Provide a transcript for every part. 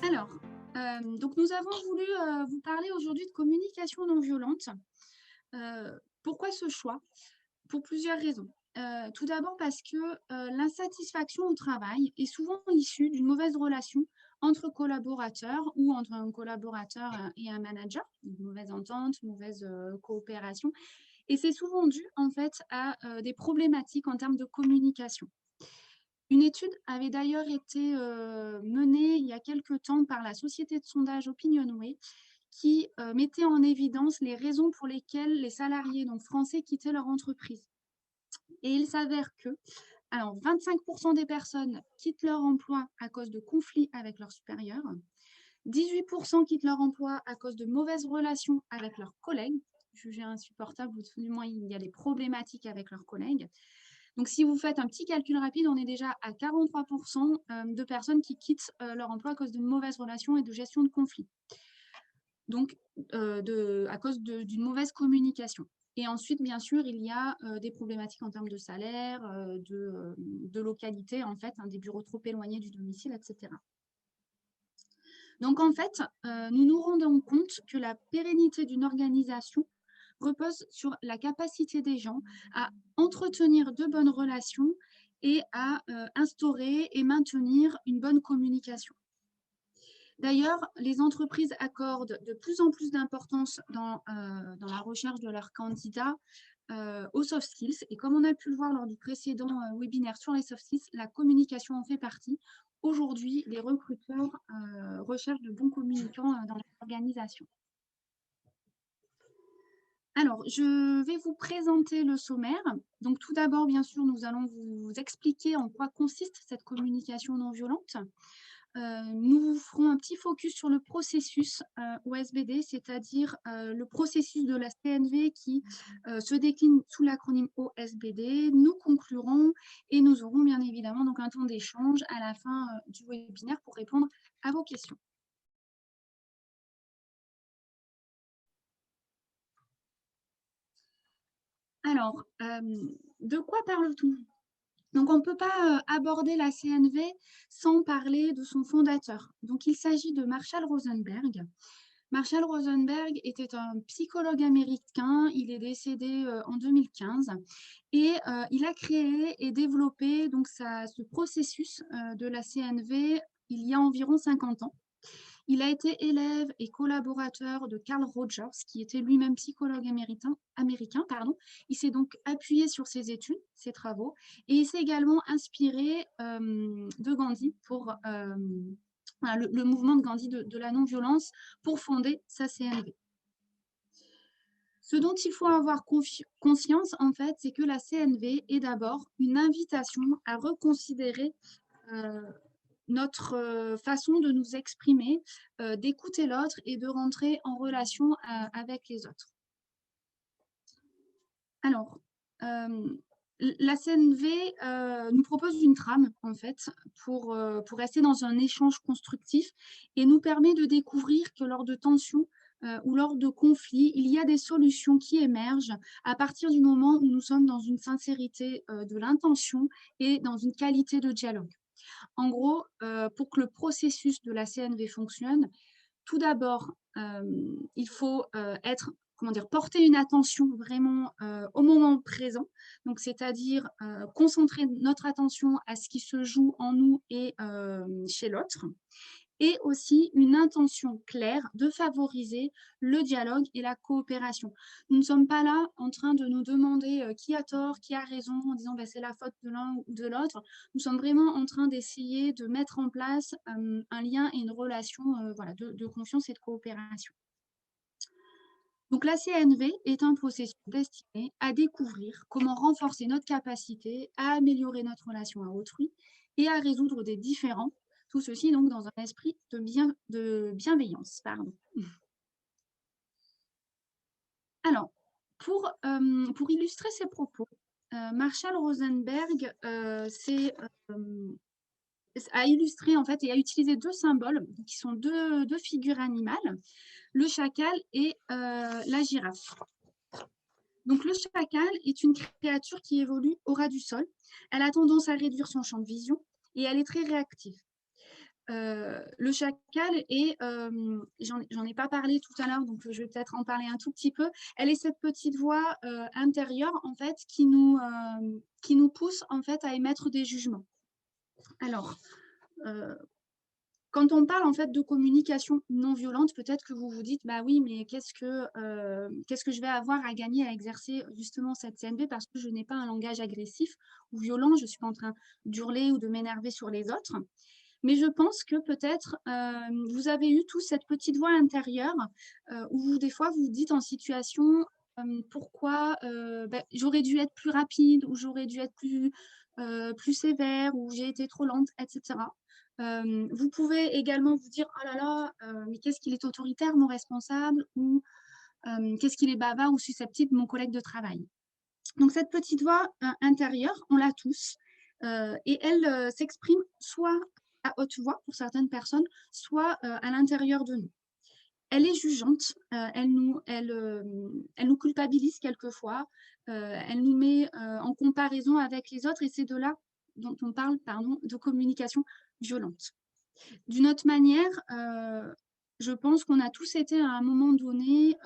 Alors, donc nous avons voulu vous parler aujourd'hui de communication non violente. Pourquoi ce choix? Pour plusieurs raisons. Tout d'abord parce que l'insatisfaction au travail est souvent issue d'une mauvaise relation entre collaborateurs ou entre un collaborateur et un manager, une mauvaise entente, mauvaise coopération. Et c'est souvent dû en fait à des problématiques en termes de communication. Une étude avait d'ailleurs été menée il y a quelque temps par la société de sondage Opinionway qui mettait en évidence les raisons pour lesquelles les salariés donc français quittaient leur entreprise. Et il s'avère que alors, 25% des personnes quittent leur emploi à cause de conflits avec leurs supérieurs, 18% quittent leur emploi à cause de mauvaises relations avec leurs collègues, jugés insupportables ou tout du moins il y a des problématiques avec leurs collègues. Donc, si vous faites un petit calcul rapide, on est déjà à 43% de personnes qui quittent leur emploi à cause de mauvaises relations et de gestion de conflits. Donc, à cause d'une mauvaise communication. Et ensuite, bien sûr, il y a des problématiques en termes de salaire, de localité, en fait, des bureaux trop éloignés du domicile, etc. Donc, en fait, nous nous rendons compte que la pérennité d'une organisation repose sur la capacité des gens à entretenir de bonnes relations et à instaurer et maintenir une bonne communication. D'ailleurs, les entreprises accordent de plus en plus d'importance dans la recherche de leurs candidats aux soft skills. Et comme on a pu le voir lors du précédent webinaire sur les soft skills, la communication en fait partie. Aujourd'hui, les recruteurs recherchent de bons communicants dans l'organisation. Alors, je vais vous présenter le sommaire. Donc, tout d'abord, bien sûr, nous allons vous expliquer en quoi consiste cette communication non violente. Nous ferons un petit focus sur le processus OSBD, c'est-à-dire le processus de la CNV qui se décline sous l'acronyme OSBD. Nous conclurons et nous aurons bien évidemment donc un temps d'échange à la fin du webinaire pour répondre à vos questions. Alors, de quoi parle-t-on? Donc, on ne peut pas aborder la CNV sans parler de son fondateur. Donc, il s'agit de Marshall Rosenberg. Marshall Rosenberg était un psychologue américain. Il est décédé en 2015 et il a créé et développé donc ce processus de la CNV il y a environ 50 ans. Il a été élève et collaborateur de Carl Rogers, qui était lui-même psychologue américain. Il s'est donc appuyé sur ses études, ses travaux, et il s'est également inspiré de Gandhi pour le mouvement de Gandhi de la non-violence pour fonder sa CNV. Ce dont il faut avoir conscience, en fait, c'est que la CNV est d'abord une invitation à reconsidérer notre façon de nous exprimer, d'écouter l'autre et de rentrer en relation avec les autres. Alors, la CNV nous propose une trame, en fait, pour rester dans un échange constructif et nous permet de découvrir que lors de tensions ou lors de conflits, il y a des solutions qui émergent à partir du moment où nous sommes dans une sincérité de l'intention et dans une qualité de dialogue. En gros, pour que le processus de la CNV fonctionne, tout d'abord, il faut porter une attention vraiment au moment présent, donc c'est-à-dire concentrer notre attention à ce qui se joue en nous et chez l'autre, et aussi une intention claire de favoriser le dialogue et la coopération. Nous ne sommes pas là en train de nous demander qui a tort, qui a raison, en disant c'est la faute de l'un ou de l'autre. Nous sommes vraiment en train d'essayer de mettre en place un lien et une relation de confiance et de coopération. Donc la CNV est un processus destiné à découvrir comment renforcer notre capacité à améliorer notre relation à autrui et à résoudre des différends. Tout ceci donc dans un esprit de bienveillance. Pardon. Alors, pour illustrer ces propos, Marshall Rosenberg a illustré en fait et a utilisé deux symboles qui sont deux figures animales, le chacal et la girafe. Donc le chacal est une créature qui évolue au ras du sol. Elle a tendance à réduire son champ de vision et elle est très réactive. Le chacal est, j'en ai pas parlé tout à l'heure, donc je vais peut-être en parler un tout petit peu. Elle est cette petite voix intérieure, en fait, qui nous pousse, en fait, à émettre des jugements. Alors, quand on parle, en fait, de communication non violente, peut-être que vous vous dites, bah oui, mais qu'est-ce que je vais avoir à gagner à exercer justement cette CNV parce que je n'ai pas un langage agressif ou violent, je ne suis pas en train d'hurler ou de m'énerver sur les autres. Mais je pense que peut-être vous avez eu tous cette petite voix intérieure où vous, des fois, vous vous dites en situation pourquoi j'aurais dû être plus rapide ou j'aurais dû être plus sévère ou j'ai été trop lente, etc. Vous pouvez également vous dire oh là là, mais qu'est-ce qu'il est autoritaire, mon responsable, ou qu'est-ce qu'il est bavard ou susceptible, mon collègue de travail. Donc cette petite voix intérieure, on l'a tous, et elle s'exprime soit à haute voix pour certaines personnes, soit à l'intérieur de nous. Elle est jugeante, elle nous culpabilise quelquefois, elle nous met en comparaison avec les autres, et c'est de là dont on parle, pardon, de communication violente. D'une autre manière, je pense qu'on a tous été à un moment donné,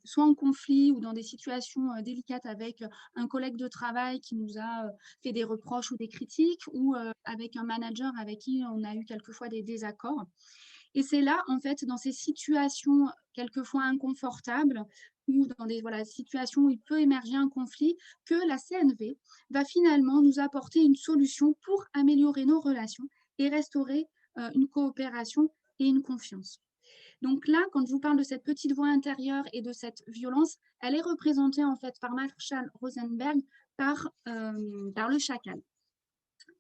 soit en conflit ou dans des situations délicates avec un collègue de travail qui nous a fait des reproches ou des critiques, ou avec un manager avec qui on a eu quelquefois des désaccords. Et c'est là, en fait, dans ces situations quelquefois inconfortables ou dans des situations où il peut émerger un conflit, que la CNV va finalement nous apporter une solution pour améliorer nos relations et restaurer une coopération et une confiance. Donc là, quand je vous parle de cette petite voix intérieure et de cette violence, elle est représentée en fait par Marshall Rosenberg, par le chacal.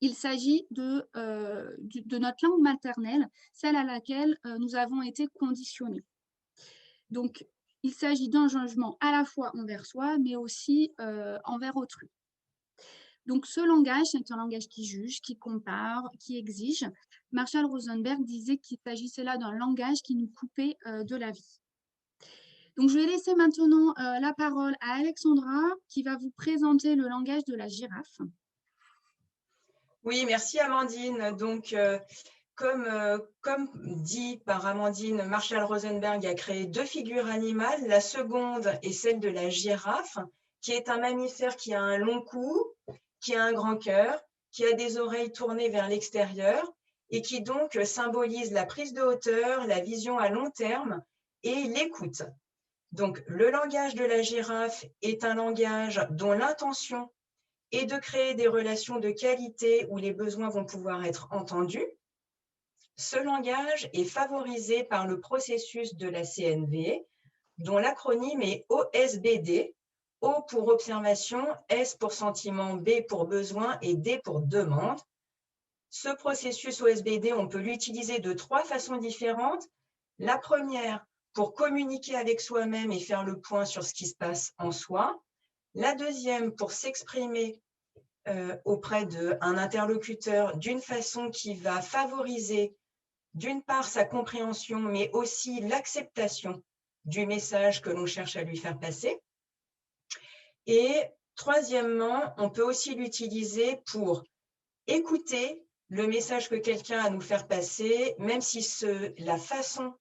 Il s'agit de notre langue maternelle, celle à laquelle nous avons été conditionnés. Donc, il s'agit d'un jugement à la fois envers soi, mais aussi envers autrui. Donc, ce langage, c'est un langage qui juge, qui compare, qui exige. Marshall Rosenberg disait qu'il s'agissait là d'un langage qui nous coupait de la vie. Donc, je vais laisser maintenant la parole à Alexandra, qui va vous présenter le langage de la girafe. Oui, merci Amandine. Donc, comme dit par Amandine, Marshall Rosenberg a créé 2 figures animales. La seconde est celle de la girafe, qui est un mammifère qui a un long cou, qui a un grand cœur, qui a des oreilles tournées vers l'extérieur et qui donc symbolise la prise de hauteur, la vision à long terme et l'écoute. Donc, le langage de la girafe est un langage dont l'intention est de créer des relations de qualité où les besoins vont pouvoir être entendus. Ce langage est favorisé par le processus de la CNV, dont l'acronyme est OSBD, O pour observation, S pour sentiment, B pour besoin et D pour demande. Ce processus OSBD, on peut l'utiliser de 3 façons différentes. La première, pour communiquer avec soi-même et faire le point sur ce qui se passe en soi. La deuxième, pour s'exprimer auprès d'un interlocuteur d'une façon qui va favoriser d'une part sa compréhension, mais aussi l'acceptation du message que l'on cherche à lui faire passer. Et troisièmement, on peut aussi l'utiliser pour écouter le message que quelqu'un a à nous faire passer, même si la façon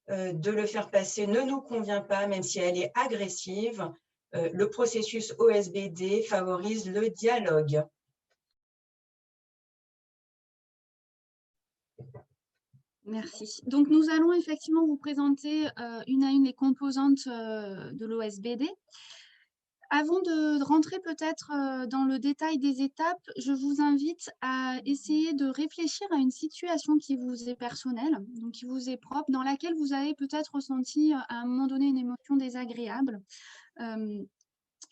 de le faire passer ne nous convient pas, même si elle est agressive. Le processus OSBD favorise le dialogue. Merci. Donc, nous allons effectivement vous présenter une à une les composantes de l'OSBD. Avant de rentrer peut-être dans le détail des étapes, je vous invite à essayer de réfléchir à une situation qui vous est personnelle, donc qui vous est propre, dans laquelle vous avez peut-être ressenti à un moment donné une émotion désagréable,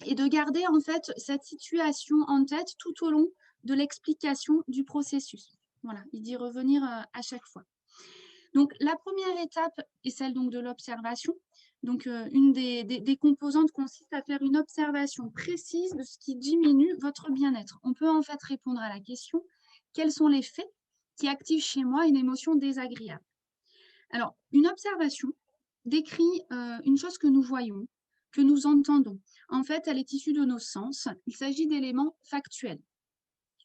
et de garder en fait cette situation en tête tout au long de l'explication du processus. Voilà, et d'y revenir à chaque fois. Donc, la première étape est celle donc, de l'observation. Donc, une des composantes consiste à faire une observation précise de ce qui diminue votre bien-être. On peut en fait répondre à la question « Quels sont les faits qui activent chez moi une émotion désagréable ?» Alors, une observation décrit une chose que nous voyons, que nous entendons. En fait, elle est issue de nos sens. Il s'agit d'éléments factuels.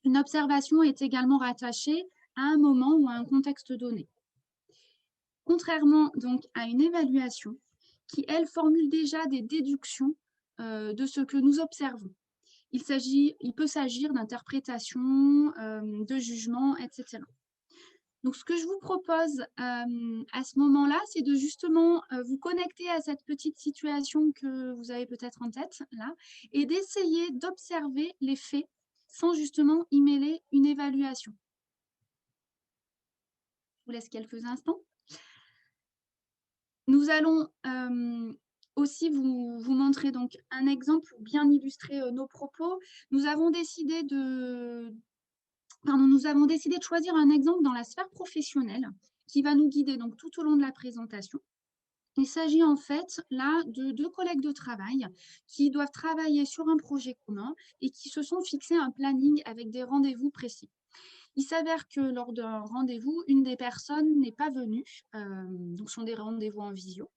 Une observation est également rattachée à un moment ou à un contexte donné. Contrairement donc à une évaluation qui, elle, formule déjà des déductions de ce que nous observons. Il peut s'agir d'interprétation, de jugement, etc. Donc, ce que je vous propose à ce moment-là, c'est de justement vous connecter à cette petite situation que vous avez peut-être en tête, là, et d'essayer d'observer les faits sans justement y mêler une évaluation. Je vous laisse quelques instants. Nous allons aussi vous montrer donc un exemple pour bien illustrer nos propos. Nous avons décidé de choisir un exemple dans la sphère professionnelle qui va nous guider donc tout au long de la présentation. Il s'agit en fait là de 2 collègues de travail qui doivent travailler sur un projet commun et qui se sont fixés un planning avec des rendez-vous précis. Il s'avère que lors d'un rendez-vous, une des personnes n'est pas venue, donc ce sont des rendez-vous en visio.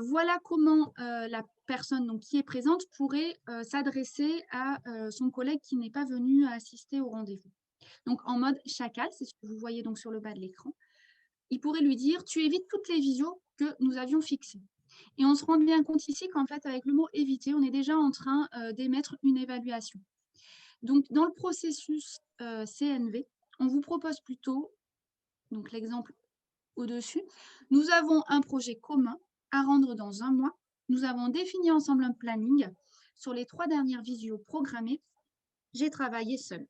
Voilà comment la personne donc, qui est présente pourrait s'adresser à son collègue qui n'est pas venu assister au rendez-vous. Donc en mode chacal, c'est ce que vous voyez donc sur le bas de l'écran. Il pourrait lui dire « tu évites toutes les visios que nous avions fixées ». Et on se rend bien compte ici qu'en fait, avec le mot « éviter », on est déjà en train d'émettre une évaluation. Donc dans le processus CNV, on vous propose plutôt, donc l'exemple au-dessus, nous avons un projet commun à rendre dans 1 mois. Nous avons défini ensemble un planning. Sur les 3 dernières visios programmées, j'ai travaillé seule.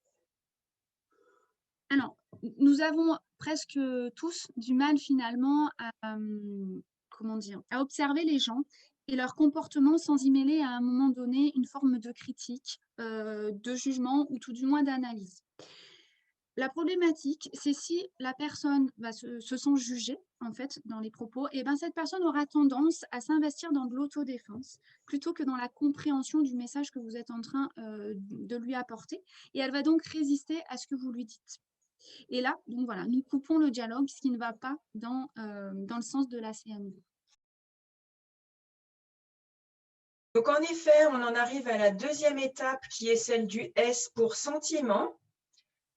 Alors, nous avons presque tous du mal finalement à observer les gens et leur comportement sans y mêler à un moment donné une forme de critique, de jugement ou tout du moins d'analyse. La problématique, c'est si la personne se sent jugée, en fait, dans les propos, et ben cette personne aura tendance à s'investir dans de l'autodéfense plutôt que dans la compréhension du message que vous êtes en train de lui apporter. Et elle va donc résister à ce que vous lui dites. Et là, donc voilà, nous coupons le dialogue, ce qui ne va pas dans le sens de la CNV. Donc, en effet, on en arrive à la 2e étape qui est celle du S pour sentiment.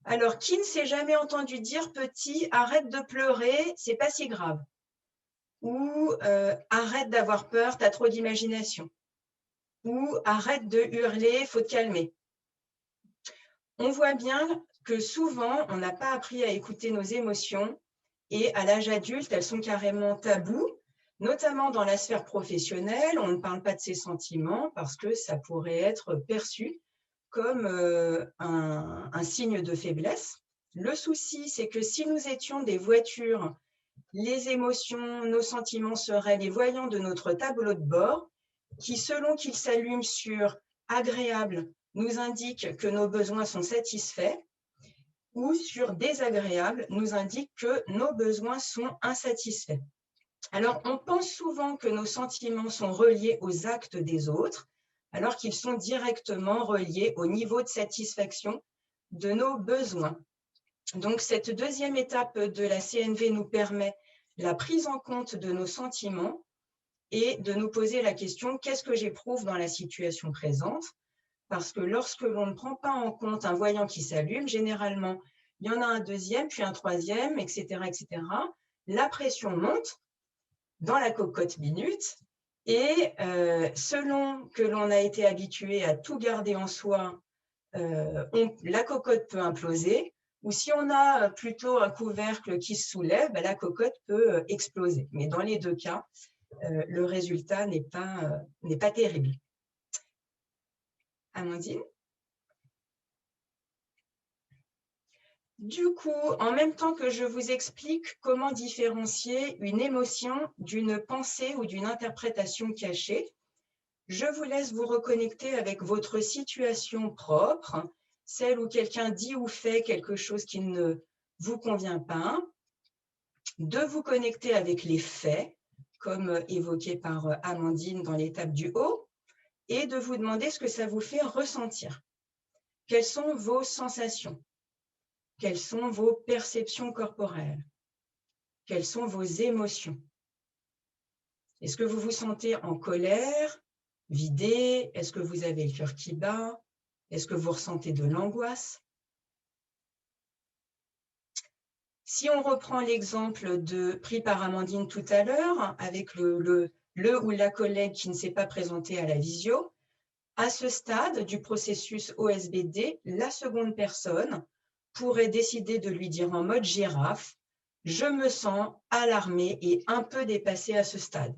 Alors, qui ne s'est jamais entendu dire petit, arrête de pleurer, c'est pas si grave. Ou arrête d'avoir peur, t'as trop d'imagination. Ou arrête de hurler, faut te calmer. On voit bien que souvent, on n'a pas appris à écouter nos émotions et à l'âge adulte, elles sont carrément tabous, notamment dans la sphère professionnelle. On ne parle pas de ses sentiments parce que ça pourrait être perçu comme un signe de faiblesse. Le souci, c'est que si nous étions des voitures, les émotions, nos sentiments seraient les voyants de notre tableau de bord qui, selon qu'ils s'allument sur agréable, nous indique que nos besoins sont satisfaits ou sur désagréable, nous indique que nos besoins sont insatisfaits. Alors, on pense souvent que nos sentiments sont reliés aux actes des autres, alors qu'ils sont directement reliés au niveau de satisfaction de nos besoins. Donc, cette 2e étape de la CNV nous permet la prise en compte de nos sentiments et de nous poser la question « qu'est-ce que j'éprouve dans la situation présente ?» Parce que lorsque l'on ne prend pas en compte un voyant qui s'allume, généralement, il y en a un 2e, puis un 3e, etc., etc. La pression monte dans la cocotte minute et selon que l'on a été habitué à tout garder en soi, la cocotte peut imploser, ou si on a plutôt un couvercle qui se soulève, la cocotte peut exploser. Mais dans les 2 cas, le résultat n'est pas terrible. Amandine ? Du coup, en même temps que je vous explique comment différencier une émotion d'une pensée ou d'une interprétation cachée, je vous laisse vous reconnecter avec votre situation propre, celle où quelqu'un dit ou fait quelque chose qui ne vous convient pas, de vous connecter avec les faits, comme évoqué par Amandine dans l'étape du haut, et de vous demander ce que ça vous fait ressentir. Quelles sont vos sensations? Quelles sont vos perceptions corporelles? Quelles sont vos émotions? Est-ce que vous vous sentez en colère, vidé? Est-ce que vous avez le cœur qui bat? Est-ce que vous ressentez de l'angoisse? Si on reprend l'exemple pris par Amandine tout à l'heure, avec le ou la collègue qui ne s'est pas présenté à la visio, à ce stade du processus OSBD, la seconde personne pourrait décider de lui dire en mode girafe, « Je me sens alarmée et un peu dépassée à ce stade. »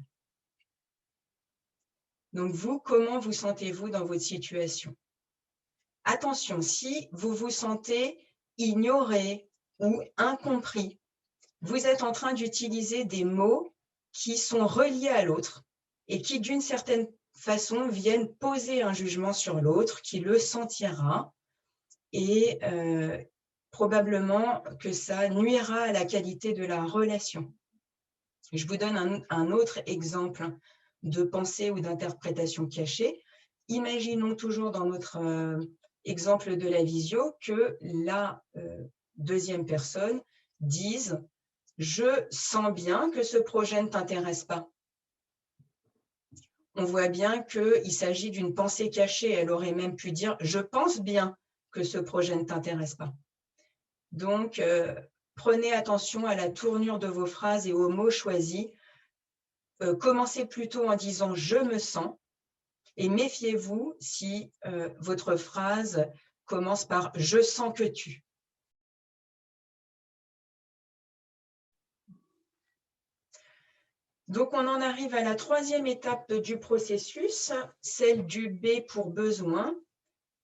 Donc vous, comment vous sentez-vous dans votre situation? Attention, si vous vous sentez ignoré ou incompris, vous êtes en train d'utiliser des mots qui sont reliés à l'autre et qui, d'une certaine façon, viennent poser un jugement sur l'autre, qui le sentira et probablement que ça nuira à la qualité de la relation. Je vous donne un autre exemple de pensée ou d'interprétation cachée. Imaginons toujours dans notre exemple de la visio que la deuxième personne dise « Je sens bien que ce projet ne t'intéresse pas ». On voit bien qu'il s'agit d'une pensée cachée. Elle aurait même pu dire « Je pense bien que ce projet ne t'intéresse pas ». Donc, prenez attention à la tournure de vos phrases et aux mots choisis. Commencez plutôt en disant « je me sens » et méfiez-vous si votre phrase commence par « je sens que tu ». Donc, on en arrive à la troisième étape du processus, celle du B pour besoin.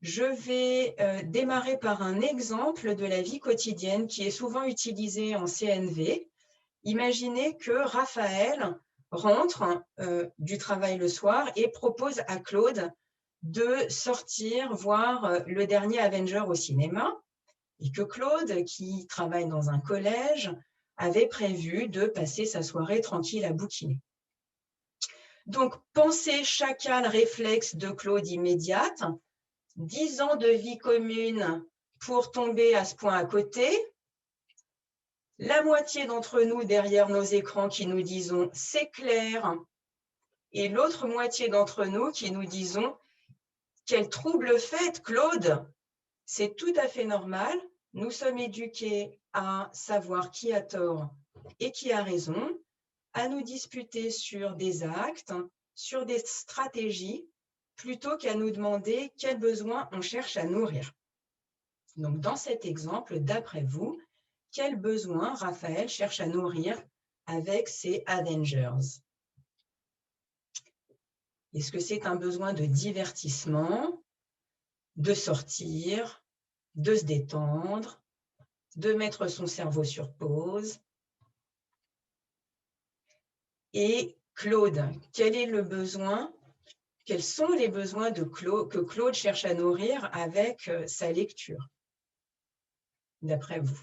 Je vais démarrer par un exemple de la vie quotidienne qui est souvent utilisé en CNV. Imaginez que Raphaël rentre du travail le soir et propose à Claude de sortir voir le dernier Avenger au cinéma et que Claude, qui travaille dans un collège, avait prévu de passer sa soirée tranquille à bouquiner. Donc, pensée chacale réflexe de Claude immédiate, 10 ans de vie commune pour tomber à ce point à côté, la moitié d'entre nous derrière nos écrans qui nous disons « c'est clair » et l'autre moitié d'entre nous qui nous disons « quel trouble fait, Claude !» C'est tout à fait normal. Nous sommes éduqués à savoir qui a tort et qui a raison, à nous disputer sur des actes, sur des stratégies, plutôt qu'à nous demander quels besoins on cherche à nourrir. Donc, dans cet exemple, d'après vous, quel besoin Raphaël cherche à nourrir avec ses Avengers? Est-ce que c'est un besoin de divertissement, de sortir, de se détendre, de mettre son cerveau sur pause? Et Claude, quel est le besoin? Quels sont les besoins que Claude cherche à nourrir avec sa lecture, d'après vous?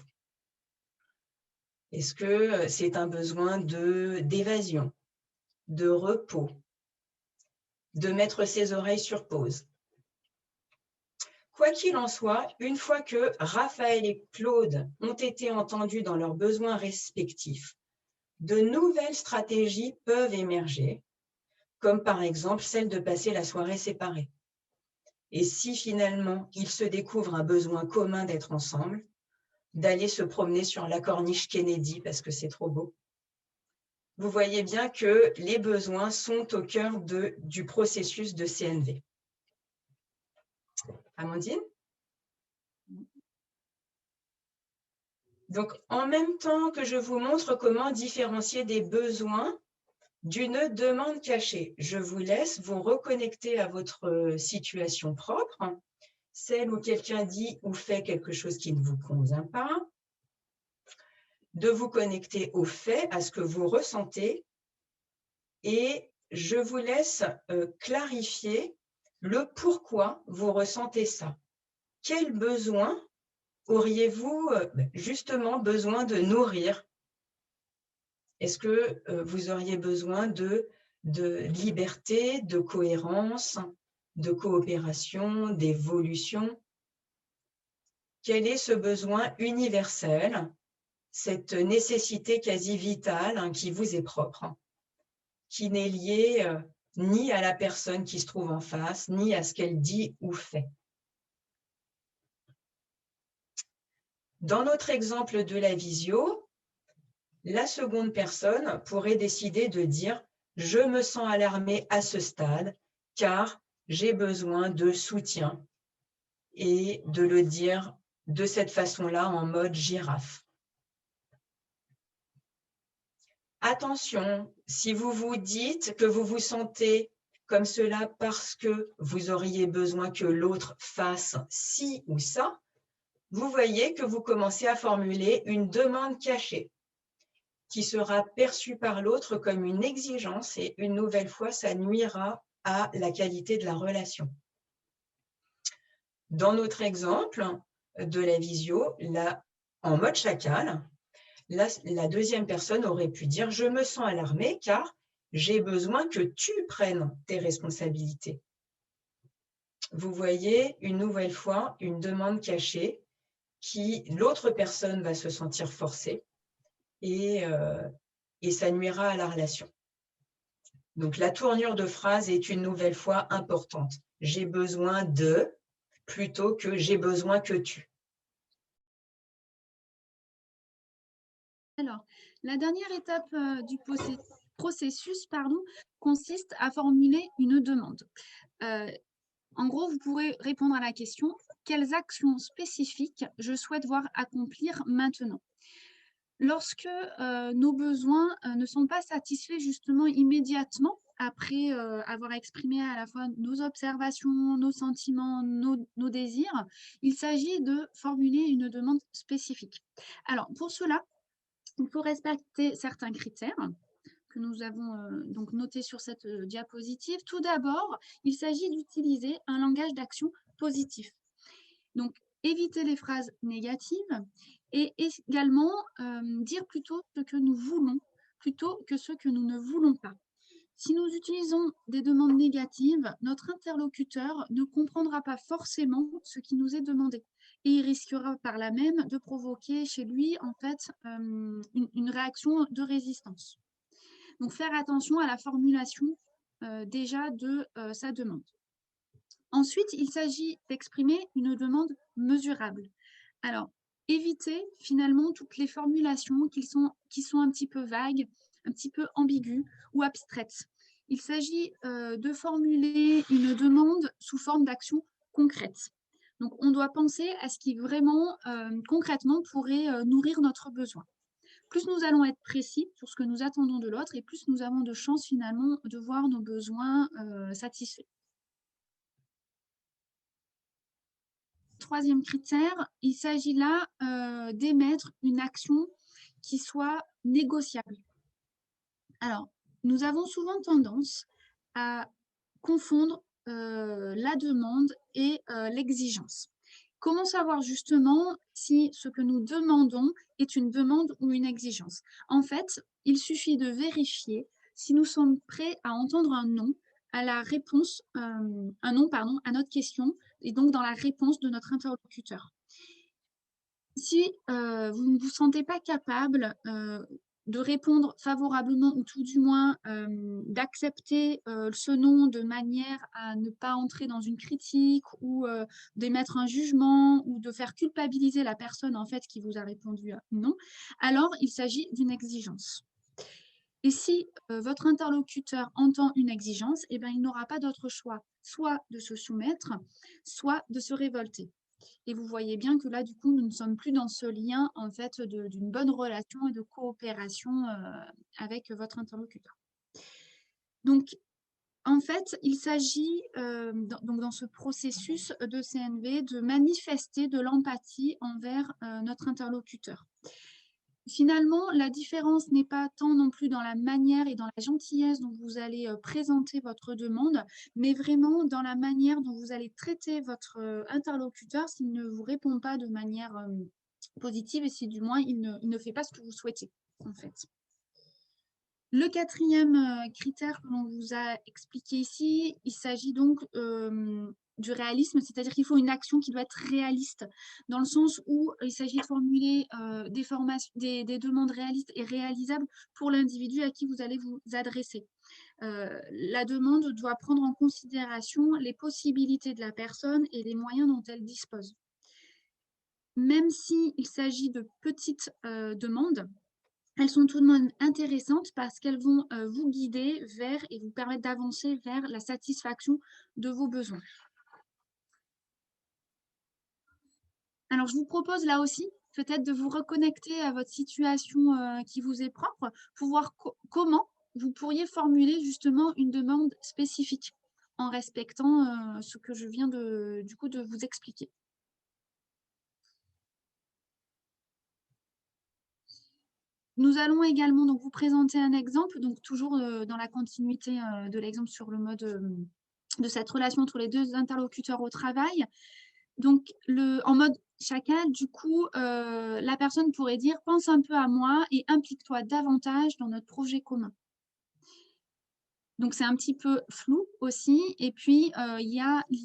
Est-ce que c'est un besoin d'évasion, de repos, de mettre ses oreilles sur pause? Quoi qu'il en soit, une fois que Raphaël et Claude ont été entendus dans leurs besoins respectifs, de nouvelles stratégies peuvent émerger, comme par exemple celle de passer la soirée séparés. Et si finalement ils se découvrent un besoin commun d'être ensemble, d'aller se promener sur la corniche Kennedy parce que c'est trop beau. Vous voyez bien que les besoins sont au cœur du processus de CNV. Amandine? Donc, en même temps que je vous montre comment différencier des besoins d'une demande cachée, je vous laisse vous reconnecter à votre situation propre, celle où quelqu'un dit ou fait quelque chose qui ne vous convient pas, de vous connecter aux faits, à ce que vous ressentez, et je vous laisse clarifier le pourquoi vous ressentez ça. Quel besoin auriez-vous justement besoin de nourrir? Est-ce que vous auriez besoin de liberté, de cohérence, de coopération, d'évolution? Quel est ce besoin universel, cette nécessité quasi vitale qui vous est propre, qui n'est liée ni à la personne qui se trouve en face, ni à ce qu'elle dit ou fait? Dans notre exemple de la visio, la seconde personne pourrait décider de dire « Je me sens alarmée à ce stade car j'ai besoin de soutien » et de le dire de cette façon-là en mode girafe. Attention, si vous vous dites que vous vous sentez comme cela parce que vous auriez besoin que l'autre fasse ci ou ça, vous voyez que vous commencez à formuler une demande cachée qui sera perçue par l'autre comme une exigence et une nouvelle fois, ça nuira à la qualité de la relation. Dans notre exemple de la visio, là, en mode chacal, la deuxième personne aurait pu dire « Je me sens alarmée car j'ai besoin que tu prennes tes responsabilités ». Vous voyez une nouvelle fois une demande cachée qui, l'autre personne va se sentir forcée et ça nuira à la relation. Donc, la tournure de phrase est une nouvelle fois importante. J'ai besoin de plutôt que j'ai besoin que tu. Alors, la dernière étape du processus consiste à formuler une demande. En gros, vous pourrez répondre à la question « Quelles actions spécifiques je souhaite voir accomplir maintenant ?» Lorsque nos besoins ne sont pas satisfaits justement immédiatement, après avoir exprimé à la fois nos observations, nos sentiments, nos désirs, il s'agit de formuler une demande spécifique. Alors, pour cela, il faut respecter certains critères que nous avons donc notés sur cette diapositive. Tout d'abord, il s'agit d'utiliser un langage d'action positif. Donc, éviter les phrases négatives et également dire plutôt ce que nous voulons plutôt que ce que nous ne voulons pas. Si nous utilisons des demandes négatives, notre interlocuteur ne comprendra pas forcément ce qui nous est demandé et il risquera par là même de provoquer chez lui en fait une réaction de résistance. Donc faire attention à la formulation déjà de sa demande. Ensuite, il s'agit d'exprimer une demande mesurable. Alors, évitez finalement toutes les formulations qui sont un petit peu vagues, un petit peu ambiguës ou abstraites. Il s'agit de formuler une demande sous forme d'action concrète. Donc, on doit penser à ce qui vraiment, concrètement, pourrait nourrir notre besoin. Plus nous allons être précis sur ce que nous attendons de l'autre et plus nous avons de chances finalement de voir nos besoins satisfaits. Troisième critère, il s'agit là d'émettre une action qui soit négociable. Alors, nous avons souvent tendance à confondre la demande et l'exigence. Comment savoir justement si ce que nous demandons est une demande ou une exigence? En fait, il suffit de vérifier si nous sommes prêts à entendre un non à la réponse, un non, pardon, à notre question, et donc dans la réponse de notre interlocuteur. Si vous ne vous sentez pas capable de répondre favorablement ou tout du moins d'accepter ce non de manière à ne pas entrer dans une critique ou d'émettre un jugement ou de faire culpabiliser la personne en fait qui vous a répondu non, alors il s'agit d'une exigence. Et si votre interlocuteur entend une exigence, eh bien, il n'aura pas d'autre choix, soit de se soumettre, soit de se révolter. Et vous voyez bien que là, du coup, nous ne sommes plus dans ce lien en fait d'une bonne relation et de coopération avec votre interlocuteur. Donc, en fait, il s'agit donc dans ce processus de CNV de manifester de l'empathie envers notre interlocuteur. Finalement, la différence n'est pas tant non plus dans la manière et dans la gentillesse dont vous allez présenter votre demande, mais vraiment dans la manière dont vous allez traiter votre interlocuteur s'il ne vous répond pas de manière positive et si du moins il ne fait pas ce que vous souhaitez, en fait. Le quatrième critère que l'on vous a expliqué ici, il s'agit donc du réalisme, c'est-à-dire qu'il faut une action qui doit être réaliste, dans le sens où il s'agit de formuler des demandes réalistes et réalisables pour l'individu à qui vous allez vous adresser. La demande doit prendre en considération les possibilités de la personne et les moyens dont elle dispose. même s'il s'agit de petites demandes, elles sont tout de même intéressantes parce qu'elles vont vous guider vers et vous permettre d'avancer vers la satisfaction de vos besoins. Alors, je vous propose là aussi peut-être de vous reconnecter à votre situation qui vous est propre pour voir comment vous pourriez formuler justement une demande spécifique en respectant ce que je viens de vous expliquer. Nous allons également donc vous présenter un exemple, donc toujours dans la continuité de l'exemple sur le mode de cette relation entre les deux interlocuteurs au travail. Donc, en mode chacal, du coup, la personne pourrait dire « pense un peu à moi et implique-toi davantage dans notre projet commun ». Donc, c'est un petit peu flou aussi. Et puis, il y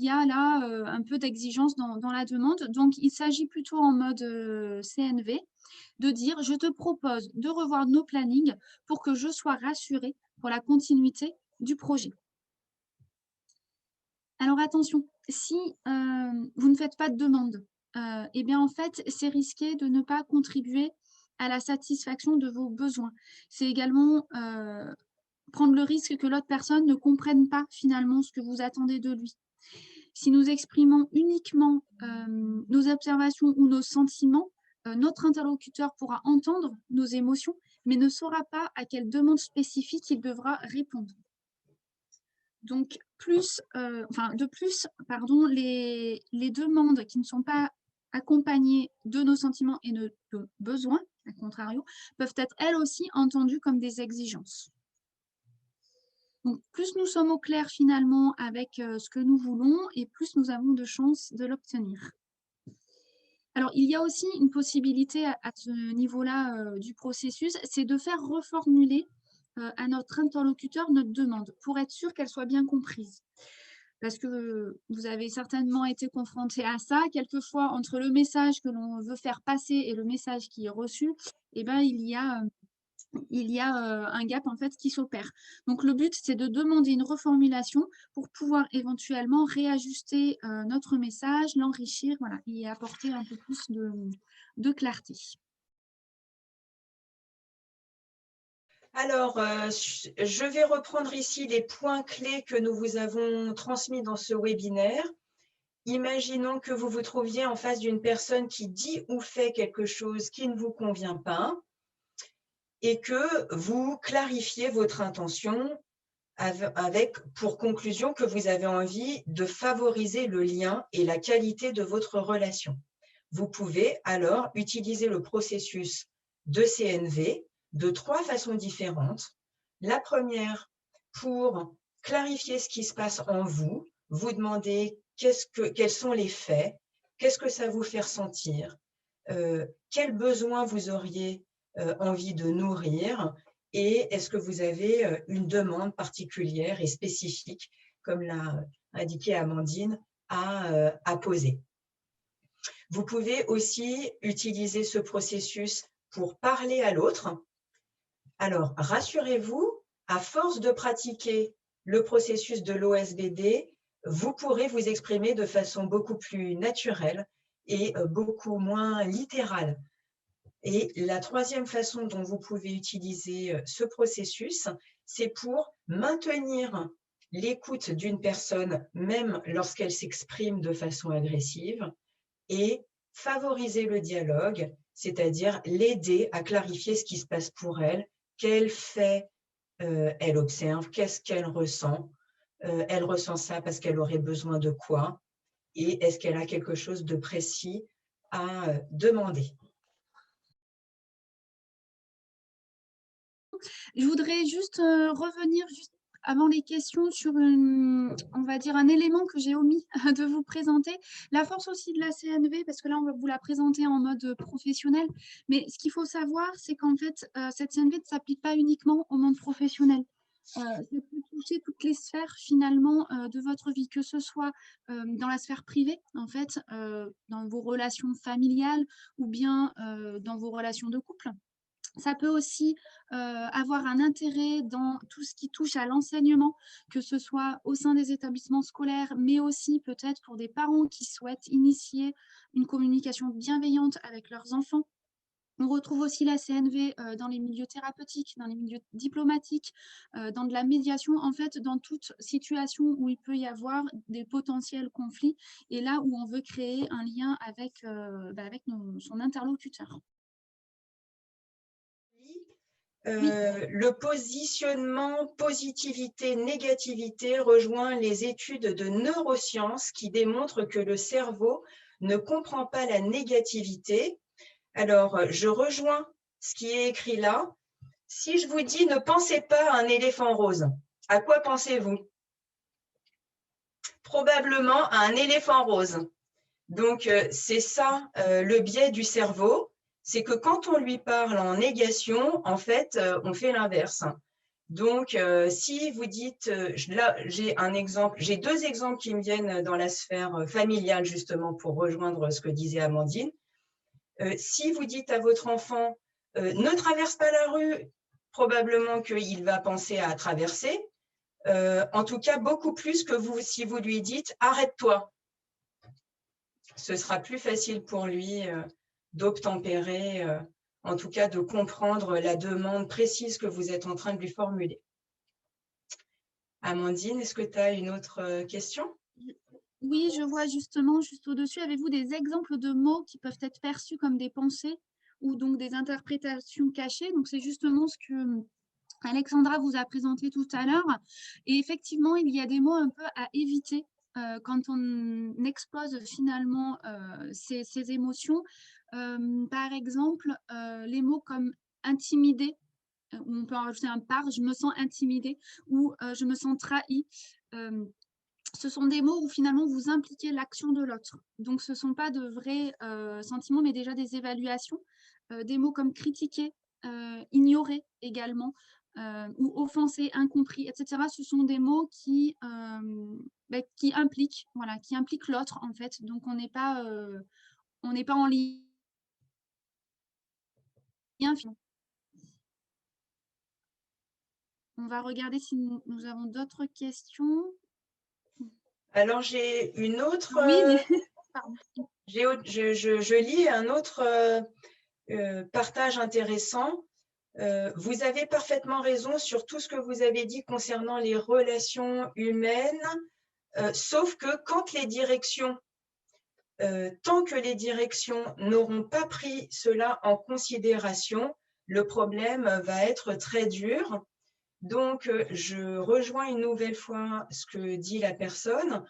a là un peu d'exigence dans la demande. Donc, il s'agit plutôt en mode CNV de dire « je te propose de revoir nos plannings pour que je sois rassurée pour la continuité du projet ». Alors attention, si vous ne faites pas de demande, eh bien en fait, c'est risqué de ne pas contribuer à la satisfaction de vos besoins. C'est également prendre le risque que l'autre personne ne comprenne pas finalement ce que vous attendez de lui. Si nous exprimons uniquement nos observations ou nos sentiments, notre interlocuteur pourra entendre nos émotions, mais ne saura pas à quelle demande spécifique il devra répondre. Donc, de plus, pardon, les demandes qui ne sont pas accompagnées de nos sentiments et de nos besoins, à contrario, peuvent être elles aussi entendues comme des exigences. Donc, plus nous sommes au clair finalement avec ce que nous voulons et plus nous avons de chances de l'obtenir. Alors, il y a aussi une possibilité à ce niveau-là du processus, c'est de faire reformuler à notre interlocuteur notre demande pour être sûr qu'elle soit bien comprise. Parce que vous avez certainement été confronté à ça. Quelquefois, entre le message que l'on veut faire passer et le message qui est reçu, eh ben, il y a un gap en fait qui s'opère. Donc le but, c'est de demander une reformulation pour pouvoir éventuellement réajuster notre message, l'enrichir, voilà, et apporter un peu plus de clarté. Alors, je vais reprendre ici les points clés que nous vous avons transmis dans ce webinaire. Imaginons que vous vous trouviez en face d'une personne qui dit ou fait quelque chose qui ne vous convient pas et que vous clarifiez votre intention avec pour conclusion que vous avez envie de favoriser le lien et la qualité de votre relation. Vous pouvez alors utiliser le processus de CNV de 3 façons différentes. La première, pour clarifier ce qui se passe en vous, vous demandez quels sont les faits, qu'est-ce que ça vous fait ressentir, quels besoins vous auriez envie de nourrir et est-ce que vous avez une demande particulière et spécifique, comme l'a indiqué Amandine, à poser. Vous pouvez aussi utiliser ce processus pour parler à l'autre. Alors, rassurez-vous, à force de pratiquer le processus de l'OSBD, vous pourrez vous exprimer de façon beaucoup plus naturelle et beaucoup moins littérale. Et la troisième façon dont vous pouvez utiliser ce processus, c'est pour maintenir l'écoute d'une personne, même lorsqu'elle s'exprime de façon agressive, et favoriser le dialogue, c'est-à-dire l'aider à clarifier ce qui se passe pour elle, quels faits elle observe, qu'est-ce qu'elle ressent. Elle ressent ça parce qu'elle aurait besoin de quoi et est-ce qu'elle a quelque chose de précis à demander. Je voudrais juste revenir juste avant les questions sur on va dire un élément que j'ai omis de vous présenter. La force aussi de la CNV, parce que là, on va vous la présenter en mode professionnel. Mais ce qu'il faut savoir, c'est qu'en fait, cette CNV ne s'applique pas uniquement au monde professionnel. Ça peut toucher toutes les sphères finalement de votre vie, que ce soit dans la sphère privée, en fait, dans vos relations familiales ou bien dans vos relations de couple. Ça peut aussi avoir un intérêt dans tout ce qui touche à l'enseignement, que ce soit au sein des établissements scolaires, mais aussi peut-être pour des parents qui souhaitent initier une communication bienveillante avec leurs enfants. On retrouve aussi la CNV dans les milieux thérapeutiques, dans les milieux diplomatiques, dans de la médiation, en fait, dans toute situation où il peut y avoir des potentiels conflits et là où on veut créer un lien avec, avec son interlocuteur. Oui. Le positionnement positivité-négativité rejoint les études de neurosciences qui démontrent que le cerveau ne comprend pas la négativité. Alors, je rejoins ce qui est écrit là. Si je vous dis ne pensez pas à un éléphant rose, à quoi pensez-vous? Probablement à un éléphant rose. Donc, c'est ça le biais du cerveau, c'est que quand on lui parle en négation, en fait, on fait l'inverse. Donc, si vous dites, là, j'ai deux exemples qui me viennent dans la sphère familiale, justement, pour rejoindre ce que disait Amandine. Si vous dites à votre enfant, ne traverse pas la rue, probablement qu'il va penser à traverser. En tout cas, beaucoup plus que si vous lui dites, arrête-toi. Ce sera plus facile pour lui d'obtempérer, en tout cas de comprendre la demande précise que vous êtes en train de lui formuler. Amandine, est-ce que tu as une autre question? Oui, je vois justement, juste au-dessus, avez-vous des exemples de mots qui peuvent être perçus comme des pensées ou donc des interprétations cachées? Donc, c'est justement ce que Alexandra vous a présenté tout à l'heure. Et effectivement, il y a des mots un peu à éviter quand on expose finalement ces émotions. Par exemple, les mots comme intimider, où on peut en rajouter un par, je me sens intimidée ou je me sens trahi. Ce sont des mots où finalement vous impliquez l'action de l'autre. Donc ce ne sont pas de vrais sentiments, mais déjà des évaluations. Des mots comme critiquer, ignorer également, ou offenser, incompris, etc. Ce sont des mots qui impliquent, voilà, qui impliquent l'autre en fait. Donc on n'est pas en lien. On va regarder si nous avons d'autres questions. Alors, j'ai une autre. Oui, pardon. Je lis un autre partage intéressant. Vous avez parfaitement raison sur tout ce que vous avez dit concernant les relations humaines, sauf que quand les directions, tant que les directions n'auront pas pris cela en considération, le problème va être très dur. Donc, je rejoins une nouvelle fois ce que dit la personne.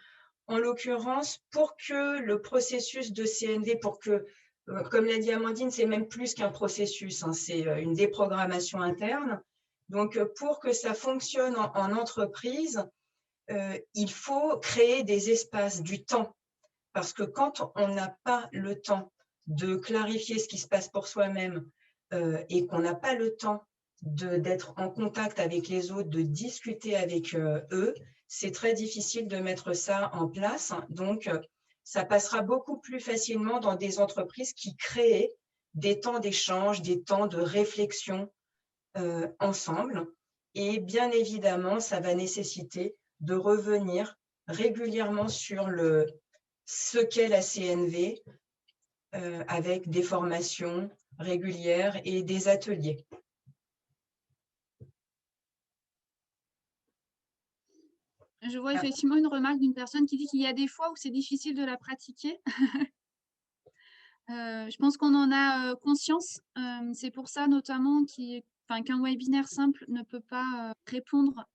En l'occurrence, pour que le processus de CNV, comme l'a dit Amandine, c'est même plus qu'un processus, hein, c'est une déprogrammation interne. Donc, pour que ça fonctionne en entreprise, il faut créer des espaces, du temps. Parce que quand on n'a pas le temps de clarifier ce qui se passe pour soi-même et qu'on n'a pas le temps d'être en contact avec les autres, de discuter avec eux, c'est très difficile de mettre ça en place. Donc, ça passera beaucoup plus facilement dans des entreprises qui créent des temps d'échange, des temps de réflexion ensemble. Et bien évidemment, ça va nécessiter de revenir régulièrement sur ce qu'est la CNV avec des formations régulières et des ateliers. Je vois effectivement une remarque d'une personne qui dit qu'il y a des fois où c'est difficile de la pratiquer. Je pense qu'on en a conscience. C'est pour ça notamment qu'un webinaire simple ne peut pas répondre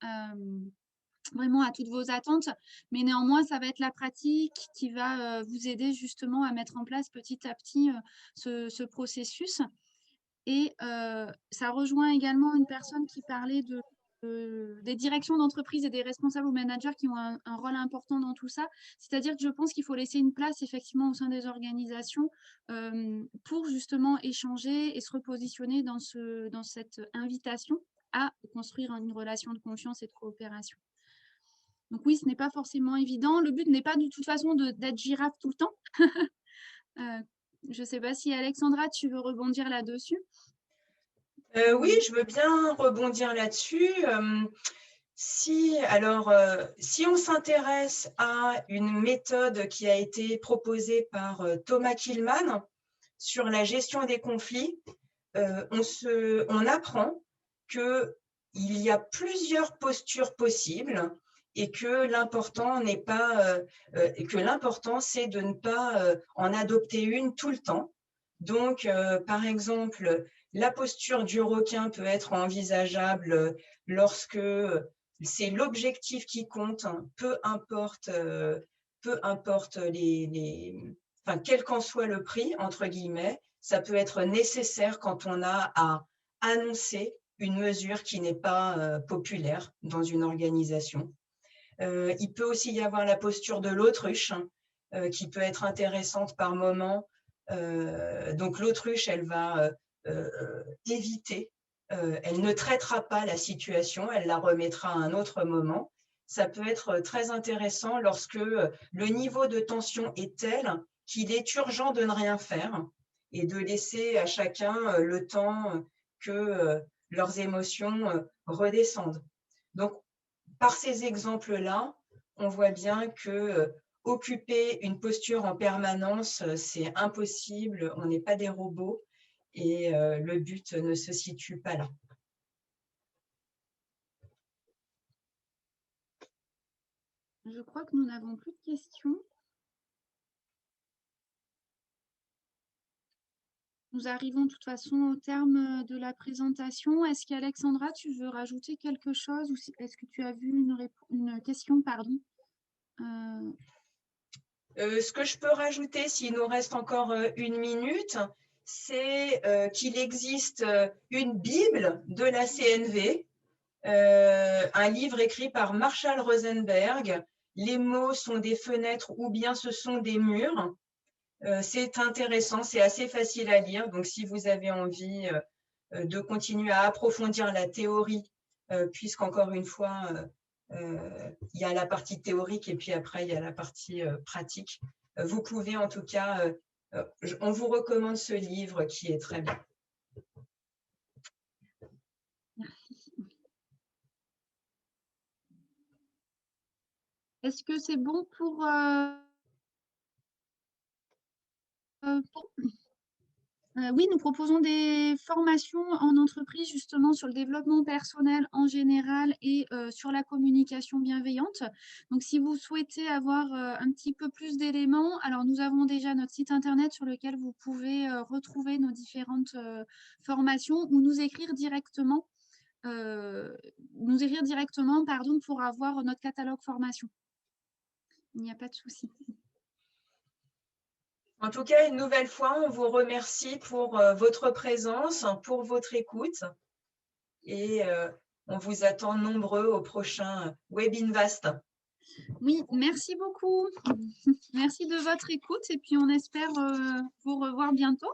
vraiment à toutes vos attentes. Mais néanmoins, ça va être la pratique qui va vous aider justement à mettre en place petit à petit ce processus. Et ça rejoint également une personne qui parlait des directions d'entreprise et des responsables ou managers qui ont un rôle important dans tout ça. C'est-à-dire que je pense qu'il faut laisser une place effectivement au sein des organisations pour justement échanger et se repositionner dans cette invitation à construire une relation de confiance et de coopération. Donc oui, ce n'est pas forcément évident. Le but n'est pas de toute façon d'être girafe tout le temps. Je ne sais pas si Alexandra, tu veux rebondir là-dessus. Oui, je veux bien rebondir là-dessus. Si on s'intéresse à une méthode qui a été proposée par Thomas Kilmann sur la gestion des conflits, on apprend qu'il y a plusieurs postures possibles et que l'important c'est de ne pas en adopter une tout le temps. Donc, par exemple, la posture du requin peut être envisageable lorsque c'est l'objectif qui compte, hein, peu importe enfin, quel qu'en soit le prix, entre guillemets. Ça peut être nécessaire quand on a à annoncer une mesure qui n'est pas populaire dans une organisation. Il peut aussi y avoir la posture de l'autruche, qui peut être intéressante par moment. Donc l'autruche, elle va éviter, elle ne traitera pas la situation, elle la remettra à un autre moment. Ça peut être très intéressant lorsque le niveau de tension est tel qu'il est urgent de ne rien faire et de laisser à chacun le temps que leurs émotions redescendent. Donc, par ces exemples-là, on voit bien que occuper une posture en permanence, c'est impossible, on n'est pas des robots et le but ne se situe pas là. Je crois que nous n'avons plus de questions. Nous arrivons de toute façon au terme de la présentation. Est-ce qu'Alexandra, tu veux rajouter quelque chose ou est-ce que tu as vu une question, pardon? Ce que je peux rajouter, s'il nous reste encore 1 minute, c'est qu'il existe une Bible de la CNV, un livre écrit par Marshall Rosenberg. Les mots sont des fenêtres ou bien ce sont des murs. C'est intéressant, c'est assez facile à lire. Donc, si vous avez envie de continuer à approfondir la théorie, puisqu'encore une fois, il y a la partie théorique et puis après, il y a la partie pratique. Vous pouvez en tout cas, on vous recommande ce livre qui est très bien. Est-ce que c'est bon pour oui, nous proposons des formations en entreprise justement sur le développement personnel en général et sur la communication bienveillante. Donc, si vous souhaitez avoir un petit peu plus d'éléments, alors nous avons déjà notre site internet sur lequel vous pouvez retrouver nos différentes formations ou nous écrire directement, pardon, pour avoir notre catalogue formation. Il n'y a pas de souci. En tout cas, une nouvelle fois, on vous remercie pour votre présence, pour votre écoute et on vous attend nombreux au prochain Webinvast. Oui, merci beaucoup. Merci de votre écoute et puis on espère vous revoir bientôt.